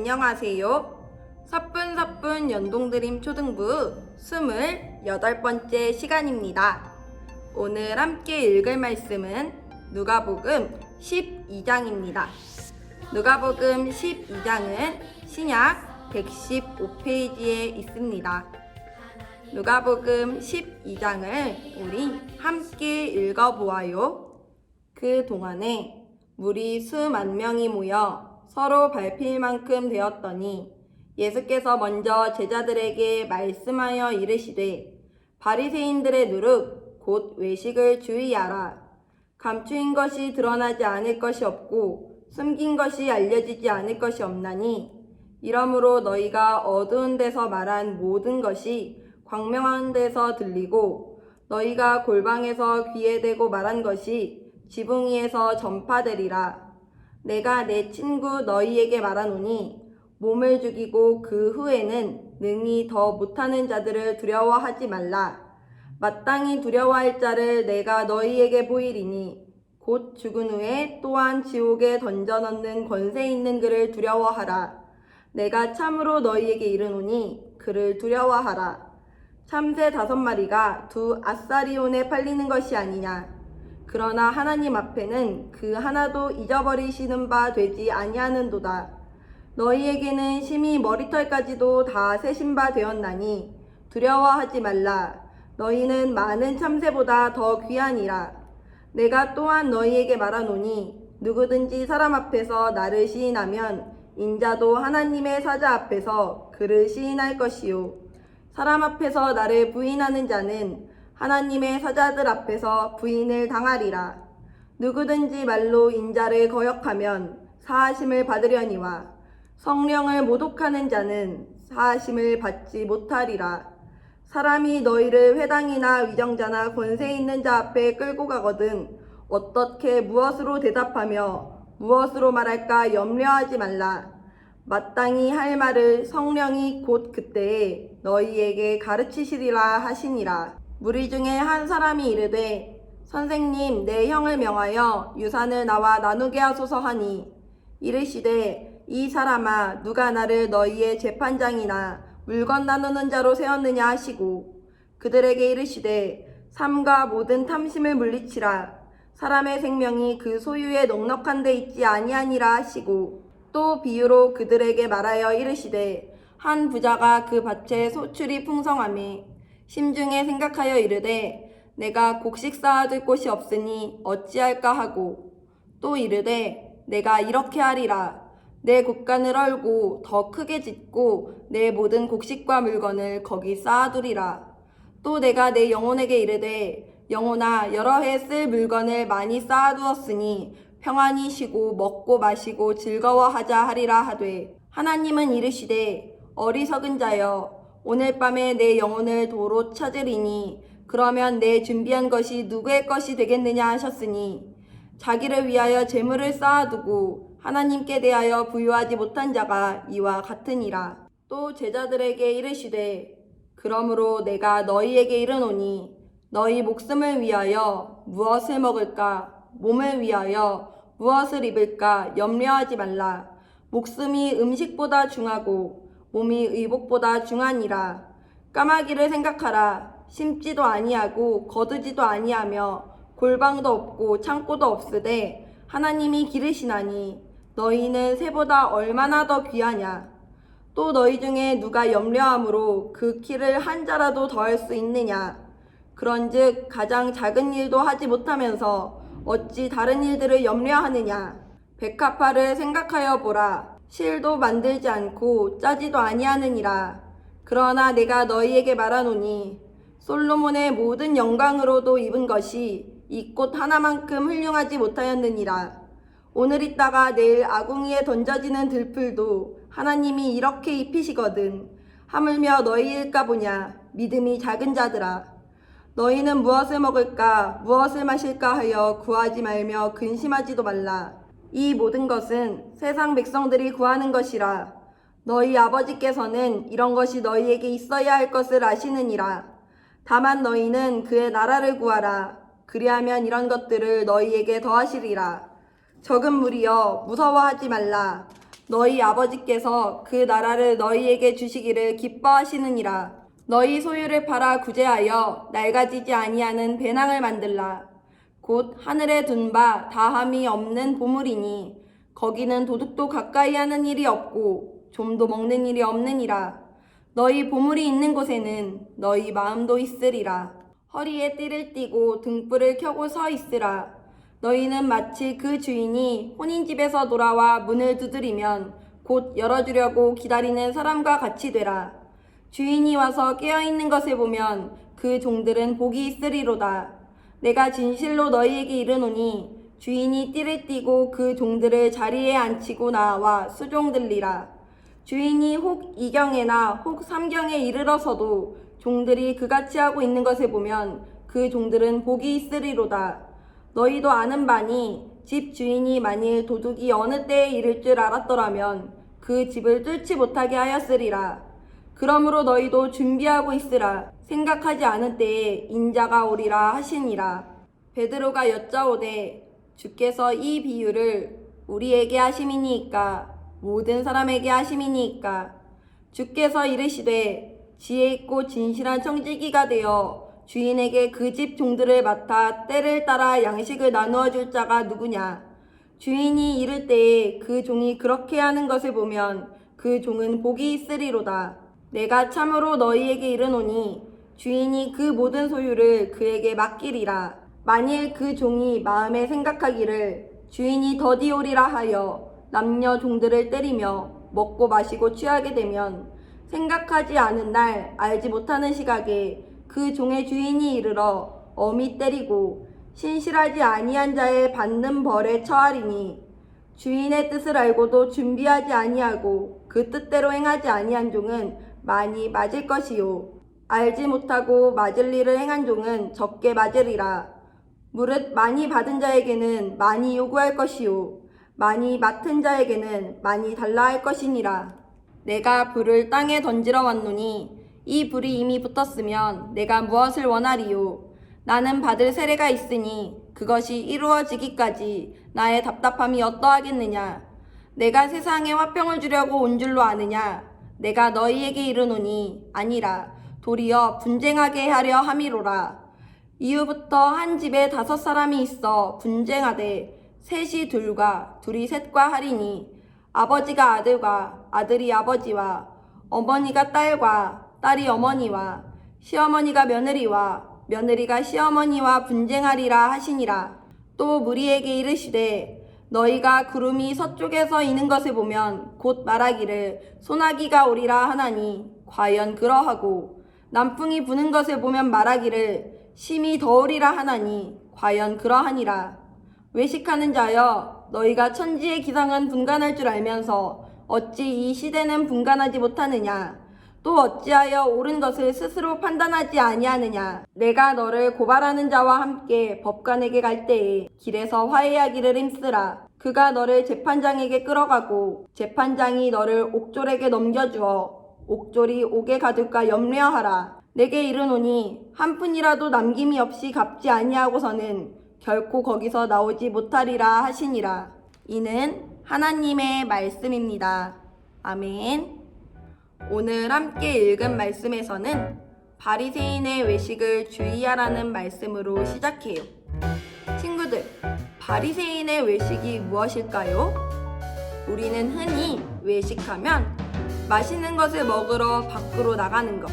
안녕하세요. 사뿐사뿐 연동드림 초등부 28번째 시간입니다. 오늘 함께 읽을 말씀은 누가복음 12장입니다. 누가복음 12장은 신약 115페이지에 있습니다. 누가복음 12장을 우리 함께 읽어보아요. 그 동안에 무리 수만 명이 모여 서로 밟힐 만큼 되었더니 예수께서 먼저 제자들에게 말씀하여 이르시되 바리새인들의 누룩 곧 외식을 주의하라. 감추인 것이 드러나지 않을 것이 없고 숨긴 것이 알려지지 않을 것이 없나니 이러므로 너희가 어두운 데서 말한 모든 것이 광명한 데서 들리고 너희가 골방에서 귀에 대고 말한 것이 지붕 위에서 전파되리라. 내가 내 친구 너희에게 말하노니 몸을 죽이고 그 후에는 능히 더 못하는 자들을 두려워하지 말라. 마땅히 두려워할 자를 내가 너희에게 보이리니 곧 죽은 후에 또한 지옥에 던져 넣는 권세 있는 그를 두려워하라. 내가 참으로 너희에게 이르노니 그를 두려워하라. 참새 5마리가 2 아사리온에 팔리는 것이 아니냐. 그러나 하나님 앞에는 그 하나도 잊어버리시는 바 되지 아니하는도다. 너희에게는 심히 머리털까지도 다 세신 바 되었나니 두려워하지 말라. 너희는 많은 참새보다 더 귀하니라. 내가 또한 너희에게 말하노니 누구든지 사람 앞에서 나를 시인하면 인자도 하나님의 사자 앞에서 그를 시인할 것이요. 사람 앞에서 나를 부인하는 자는 하나님의 사자들 앞에서 부인을 당하리라. 누구든지 말로 인자를 거역하면 사하심을 받으려니와 성령을 모독하는 자는 사하심을 받지 못하리라. 사람이 너희를 회당이나 위정자나 권세 있는 자 앞에 끌고 가거든 어떻게 무엇으로 대답하며 무엇으로 말할까 염려하지 말라. 마땅히 할 말을 성령이 곧 그때에 너희에게 가르치시리라 하시니라. 무리 중에 한 사람이 이르되 선생님 내 형을 명하여 유산을 나와 나누게 하소서 하니 이르시되 이 사람아 누가 나를 너희의 재판장이나 물건 나누는 자로 세웠느냐 하시고 그들에게 이르시되 삶과 모든 탐심을 물리치라. 사람의 생명이 그 소유에 넉넉한 데 있지 아니하니라 하시고 또 비유로 그들에게 말하여 이르시되 한 부자가 그 밭에 소출이 풍성하매 심중에 생각하여 이르되 내가 곡식 쌓아둘 곳이 없으니 어찌할까 하고 또 이르되 내가 이렇게 하리라. 내 곡간을 헐고 더 크게 짓고 내 모든 곡식과 물건을 거기 쌓아두리라. 또 내가 내 영혼에게 이르되 영혼아 여러 해 쓸 물건을 많이 쌓아두었으니 평안히 쉬고 먹고 마시고 즐거워하자 하리라 하되 하나님은 이르시되 어리석은 자여 오늘 밤에 내 영혼을 도로 찾으리니 그러면 내 준비한 것이 누구의 것이 되겠느냐 하셨으니 자기를 위하여 재물을 쌓아두고 하나님께 대하여 부유하지 못한 자가 이와 같으니라. 또 제자들에게 이르시되 그러므로 내가 너희에게 이르노니 너희 목숨을 위하여 무엇을 먹을까 몸을 위하여 무엇을 입을까 염려하지 말라. 목숨이 음식보다 중하고 몸이 의복보다 중하니라. 까마귀를 생각하라. 심지도 아니하고 거두지도 아니하며 골방도 없고 창고도 없으되 하나님이 기르시나니 너희는 새보다 얼마나 더 귀하냐. 또 너희 중에 누가 염려함으로 그 키를 한 자라도 더할 수 있느냐. 그런즉 가장 작은 일도 하지 못하면서 어찌 다른 일들을 염려하느냐. 백합화를 생각하여 보라. 실도 만들지 않고 짜지도 아니하느니라. 그러나 내가 너희에게 말하노니 솔로몬의 모든 영광으로도 입은 것이 이 꽃 하나만큼 훌륭하지 못하였느니라. 오늘 있다가 내일 아궁이에 던져지는 들풀도 하나님이 이렇게 입히시거든. 하물며 너희일까 보냐. 믿음이 작은 자들아. 너희는 무엇을 먹을까 무엇을 마실까 하여 구하지 말며 근심하지도 말라. 이 모든 것은 세상 백성들이 구하는 것이라. 너희 아버지께서는 이런 것이 너희에게 있어야 할 것을 아시느니라. 다만 너희는 그의 나라를 구하라. 그리하면 이런 것들을 너희에게 더하시리라. 적은 무리여 무서워하지 말라. 너희 아버지께서 그 나라를 너희에게 주시기를 기뻐하시느니라. 너희 소유를 팔아 구제하여 낡아지지 아니하는 배낭을 만들라. 곧 하늘에 둔 바 다함이 없는 보물이니 거기는 도둑도 가까이 하는 일이 없고 좀도 먹는 일이 없느니라. 너희 보물이 있는 곳에는 너희 마음도 있으리라. 허리에 띠를 띠고 등불을 켜고 서 있으라. 너희는 마치 그 주인이 혼인집에서 돌아와 문을 두드리면 곧 열어주려고 기다리는 사람과 같이 되라. 주인이 와서 깨어있는 것을 보면 그 종들은 복이 있으리로다. 내가 진실로 너희에게 이르노니 주인이 띠를 띠고 그 종들을 자리에 앉히고 나와 수종들리라. 주인이 혹 이경에나 혹 삼경에 이르러서도 종들이 그같이 하고 있는 것을 보면 그 종들은 복이 있으리로다. 너희도 아는 바니 집 주인이 만일 도둑이 어느 때에 이를 줄 알았더라면 그 집을 뚫지 못하게 하였으리라. 그러므로 너희도 준비하고 있으라. 생각하지 않은 때에 인자가 오리라 하시니라. 베드로가 여짜오되 주께서 이 비유를 우리에게 하심이니이까 모든 사람에게 하심이니이까. 주께서 이르시되 지혜 있고 진실한 청지기가 되어 주인에게 그 집 종들을 맡아 때를 따라 양식을 나누어 줄 자가 누구냐. 주인이 이를 때에 그 종이 그렇게 하는 것을 보면 그 종은 복이 있으리로다. 내가 참으로 너희에게 이르노니 주인이 그 모든 소유를 그에게 맡기리라. 만일 그 종이 마음에 생각하기를 주인이 더디 오리라 하여 남녀 종들을 때리며 먹고 마시고 취하게 되면 생각하지 않은 날 알지 못하는 시각에 그 종의 주인이 이르러 엄히 때리고 신실하지 아니한 자의 받는 벌에 처하리니 주인의 뜻을 알고도 준비하지 아니하고 그 뜻대로 행하지 아니한 종은 많이 맞을 것이요 알지 못하고 맞을 일을 행한 종은 적게 맞으리라. 무릇 많이 받은 자에게는 많이 요구할 것이요 많이 맡은 자에게는 많이 달라 할 것이니라. 내가 불을 땅에 던지러 왔노니 이 불이 이미 붙었으면 내가 무엇을 원하리요. 나는 받을 세례가 있으니 그것이 이루어지기까지 나의 답답함이 어떠하겠느냐. 내가 세상에 화평을 주려고 온 줄로 아느냐. 내가 너희에게 이르노니 아니라 도리어 분쟁하게 하려 함이로라. 이후부터 한 집에 5 사람이 있어 분쟁하되 셋이 둘과 둘이 셋과 하리니 아버지가 아들과 아들이 아버지와 어머니가 딸과 딸이 어머니와 시어머니가 며느리와 며느리가 시어머니와 분쟁하리라 하시니라. 또 무리에게 이르시되 너희가 구름이 서쪽에서 이는 것을 보면 곧 말하기를 소나기가 오리라 하나니 과연 그러하고 남풍이 부는 것을 보면 말하기를 심히 더우리라 하나니 과연 그러하니라. 외식하는 자여 너희가 천지의 기상은 분간할 줄 알면서 어찌 이 시대는 분간하지 못하느냐. 또 어찌하여 옳은 것을 스스로 판단하지 아니하느냐. 내가 너를 고발하는 자와 함께 법관에게 갈 때에 길에서 화해하기를 힘쓰라. 그가 너를 재판장에게 끌어가고 재판장이 너를 옥졸에게 넘겨주어 옥졸이 옥에 가둘까 염려하라. 내게 이르노니 한 푼이라도 남김이 없이 갚지 아니하고서는 결코 거기서 나오지 못하리라 하시니라. 이는 하나님의 말씀입니다. 아멘. 오늘 함께 읽은 말씀에서는 바리새인의 외식을 주의하라는 말씀으로 시작해요. 친구들, 바리새인의 외식이 무엇일까요? 우리는 흔히 외식하면 맛있는 것을 먹으러 밖으로 나가는 것,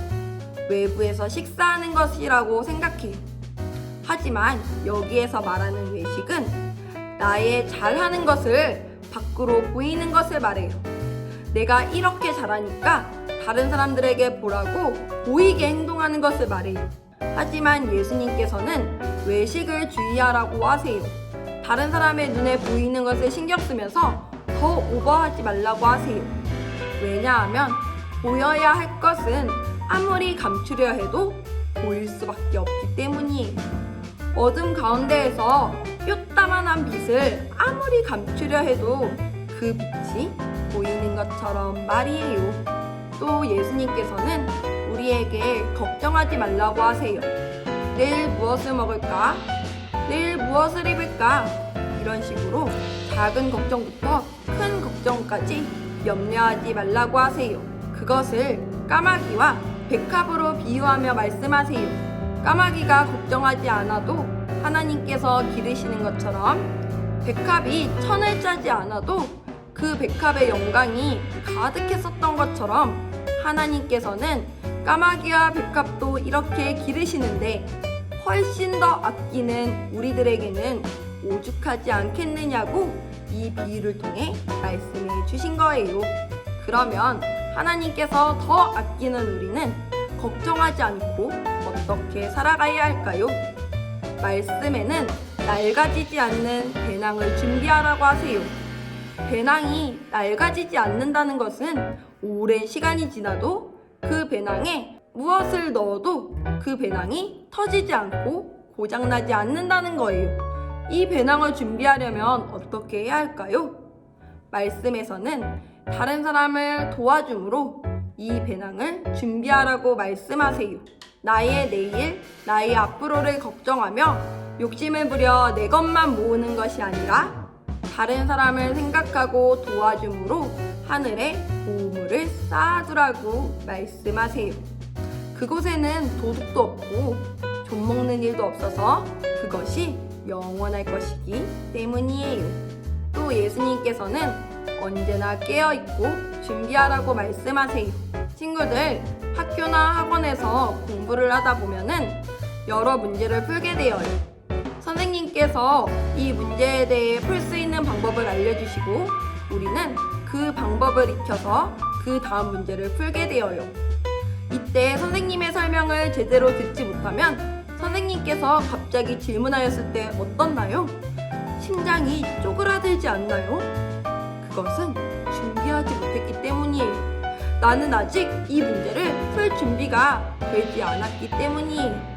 외부에서 식사하는 것이라고 생각해요. 하지만 여기에서 말하는 외식은 나의 잘하는 것을 밖으로 보이는 것을 말해요. 내가 이렇게 잘하니까 다른 사람들에게 보라고 보이게 행동하는 것을 말해요. 하지만 예수님께서는 외식을 주의하라고 하세요. 다른 사람의 눈에 보이는 것을 신경 쓰면서 더 오버하지 말라고 하세요. 왜냐하면 보여야 할 것은 아무리 감추려 해도 보일 수밖에 없기 때문이에요. 어둠 가운데에서 뾰따만한 빛을 아무리 감추려 해도 그 빛이 보이는 것처럼 말이에요. 또 예수님께서는 우리에게 걱정하지 말라고 하세요. 내일 무엇을 먹을까? 내일 무엇을 입을까? 이런 식으로 작은 걱정부터 큰 걱정까지 염려하지 말라고 하세요. 그것을 까마귀와 백합으로 비유하며 말씀하세요. 까마귀가 걱정하지 않아도 하나님께서 기르시는 것처럼 백합이 천을 짜지 않아도 그 백합의 영광이 가득했었던 것처럼 하나님께서는 까마귀와 백합도 이렇게 기르시는데 훨씬 더 아끼는 우리들에게는 오죽하지 않겠느냐고 이 비유를 통해 말씀해 주신 거예요. 그러면 하나님께서 더 아끼는 우리는 걱정하지 않고 어떻게 살아가야 할까요? 말씀에는 낡아지지 않는 배낭을 준비하라고 하세요. 배낭이 낡아지지 않는다는 것은 오랜 시간이 지나도 그 배낭에 무엇을 넣어도 그 배낭이 터지지 않고 고장나지 않는다는 거예요. 이 배낭을 준비하려면 어떻게 해야 할까요? 말씀에서는 다른 사람을 도와줌으로 이 배낭을 준비하라고 말씀하세요. 나의 내일, 나의 앞으로를 걱정하며 욕심을 부려 내 것만 모으는 것이 아니라 다른 사람을 생각하고 도와줌으로 하늘에 보물을 쌓아두라고 말씀하세요. 그곳에는 도둑도 없고 좀 먹는 일도 없어서 그것이 영원할 것이기 때문이에요. 또 예수님께서는 언제나 깨어있고 준비하라고 말씀하세요. 친구들, 학교나 학원에서 공부를 하다 보면은 여러 문제를 풀게 되어요. 선생님께서 이 문제에 대해 풀 수 있는 방법을 알려주시고 우리는 그 방법을 익혀서 그 다음 문제를 풀게 되어요. 이때 선생님의 설명을 제대로 듣지 못하면 선생님께서 갑자기 질문하였을 때 어떻나요? 심장이 쪼그라들지 않나요? 그것은 준비하지 못했기 때문이에요. 나는 아직 이 문제를 풀 준비가 되지 않았기 때문이에요.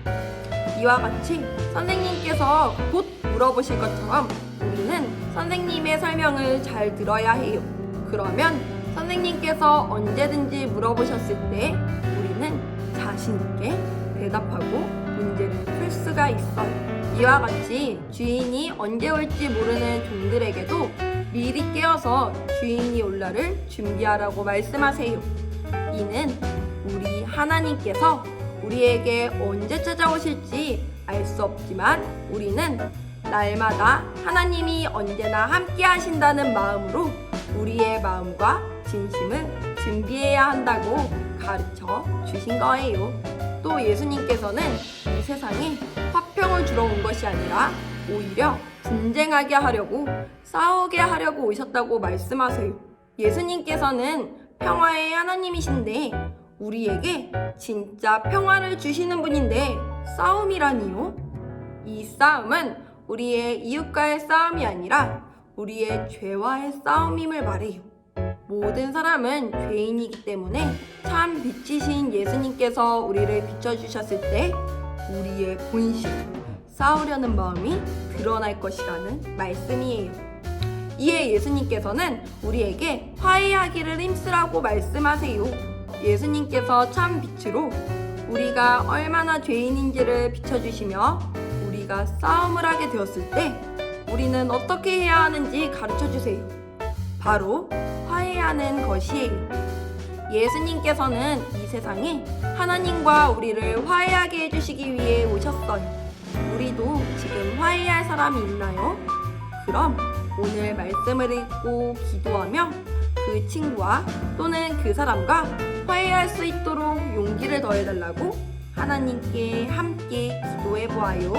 이와 같이 선생님께서 곧 물어보실 것처럼 우리는 선생님의 설명을 잘 들어야 해요. 그러면 선생님께서 언제든지 물어보셨을 때 우리는 자신 있게 대답하고 문제를 풀 수가 있어요. 이와 같이 주인이 언제 올지 모르는 종들에게도 미리 깨어서 주인이 올 날을 준비하라고 말씀하세요. 이는 우리 하나님께서 우리에게 언제 찾아오실지 알 수 없지만 우리는 날마다 하나님이 언제나 함께 하신다는 마음으로 우리의 마음과 진심을 준비해야 한다고 가르쳐 주신 거예요. 또 예수님께서는 이 세상에 화평을 주러 온 것이 아니라 오히려 분쟁하게 하려고 싸우게 하려고 오셨다고 말씀하세요. 예수님께서는 평화의 하나님이신데 우리에게 진짜 평화를 주시는 분인데 싸움이라니요? 이 싸움은 우리의 이웃과의 싸움이 아니라 우리의 죄와의 싸움임을 말해요. 모든 사람은 죄인이기 때문에 참 빛이신 예수님께서 우리를 비춰주셨을 때 우리의 본심, 싸우려는 마음이 드러날 것이라는 말씀이에요. 이에 예수님께서는 우리에게 화해하기를 힘쓰라고 말씀하세요. 예수님께서 참 빛으로 우리가 얼마나 죄인인지를 비춰주시며 우리가 싸움을 하게 되었을 때 우리는 어떻게 해야 하는지 가르쳐주세요. 바로 화해하는 것이에요. 예수님께서는 이 세상에 하나님과 우리를 화해하게 해주시기 위해 오셨어요. 우리도 지금 화해할 사람이 있나요? 그럼 오늘 말씀을 읽고 기도하며 그 친구와 또는 그 사람과 화해할 수 있도록 용기를 더해달라고 하나님께 함께 기도해 보아요.